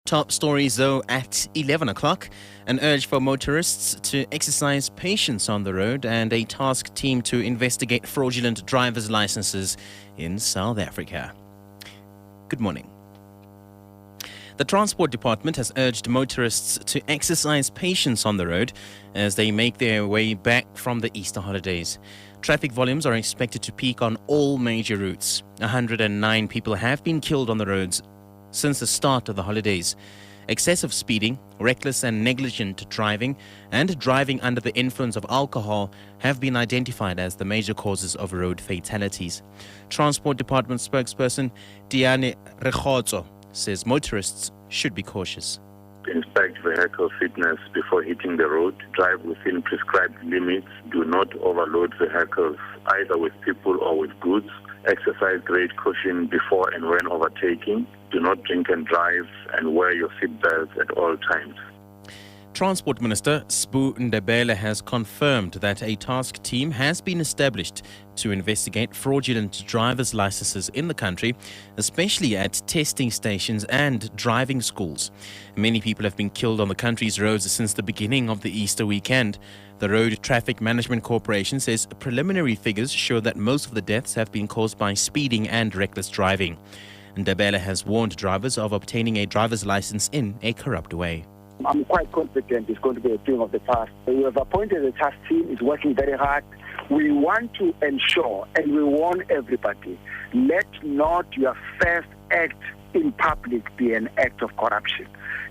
Top stories, though, at 11 o'clock. An urge for motorists to exercise patience on the road and a task team to investigate fraudulent driver's licenses in South Africa. Good morning. The Transport Department has urged motorists to exercise patience on the road as they make their way back from the Easter holidays. Traffic volumes are expected to peak on all major routes. 109 people have been killed on the roads since the start of the holidays. Excessive speeding, reckless and negligent driving, and driving under the influence of alcohol have been identified as the major causes of road fatalities. Transport Department spokesperson Diane Rekgotso says motorists should be cautious. Inspect vehicle fitness before hitting the road. Drive within prescribed limits. Do not overload vehicles either with people or with goods. Exercise great caution before and when overtaking. Do not drink and drive, and wear your seatbelts at all times. Transport Minister Safm11am has confirmed that a task team has been established to investigate fraudulent driver's licenses in the country, especially at testing stations and driving schools. Many people have been killed on the country's roads since the beginning of the Easter weekend. The Road Traffic Management Corporation says preliminary figures show that most of the deaths have been caused by speeding and reckless driving. Ndebele has warned drivers of obtaining a driver's license in a corrupt way. I'm quite confident it's going to be a thing of the past. We have appointed a task team, is working very hard. We want to ensure, and we warn everybody, let not your first act in public be an act of corruption.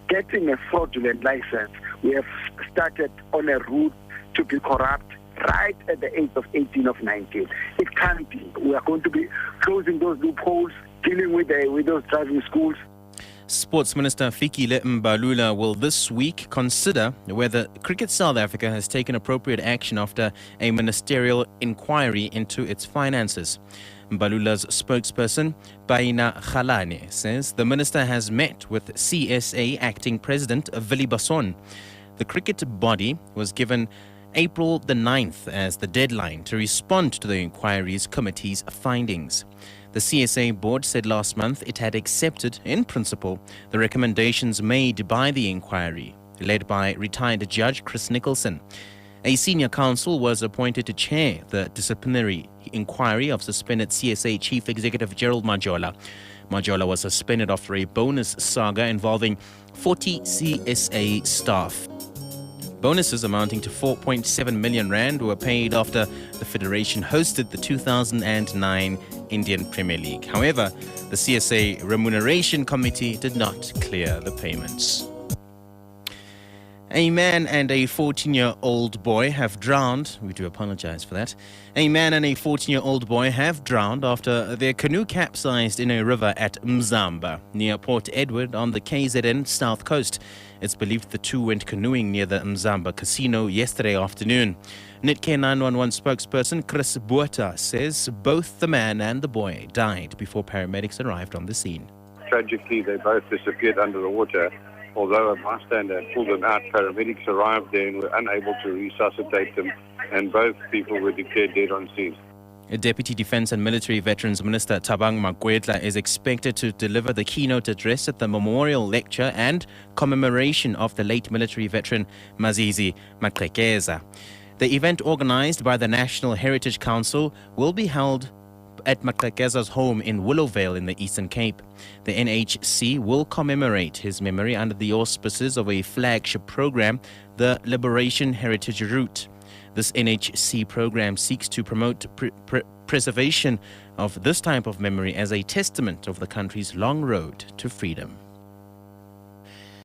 Getting a fraudulent license, we have started on a route to be corrupt right at the age of 18 of 19. It can't be. We are going to be closing those loopholes, dealing with those driving schools. Sports Minister Fikile Mbalula will this week consider whether Cricket South Africa has taken appropriate action after a ministerial inquiry into its finances. Mbalula's spokesperson, Baina Khalane, says the minister has met with CSA acting president Willie Basson. The cricket body was given April the 9th as the deadline to respond to the inquiry's committee's findings. The CSA board said last month it had accepted, in principle, the recommendations made by the inquiry, led by retired Judge Chris Nicholson. A senior counsel was appointed to chair the disciplinary inquiry of suspended CSA Chief Executive Gerald Majola. Majola was suspended after a bonus saga involving 40 CSA staff. Bonuses amounting to 4.7 million rand were paid after the federation hosted the 2009 Indian Premier League. However, the CSA Remuneration Committee did not clear the payments. A man and a 14-year-old boy have drowned. We do apologize for that. A man and a 14-year-old boy have drowned after their canoe capsized in a river at Mzamba, near Port Edward on the KZN South Coast. It's believed the two went canoeing near the Mzamba casino yesterday afternoon. NITK 911 spokesperson Chris Buota says both the man and the boy died before paramedics arrived on the scene. Tragically, they both disappeared under the water. Although a bystander had pulled them out, paramedics arrived there and were unable to resuscitate them, and both people were declared dead on scene. Deputy Defence and Military Veterans Minister Thabang Makwetla is expected to deliver the keynote address at the memorial lecture and commemoration of the late military veteran Mazizi Maqhekeza. The event, organised by the National Heritage Council, will be held at Maqhekeza's home in Willowvale in the Eastern Cape. The NHC will commemorate his memory under the auspices of a flagship program, the Liberation Heritage Route. This NHC program seeks to promote preservation of this type of memory as a testament of the country's long road to freedom.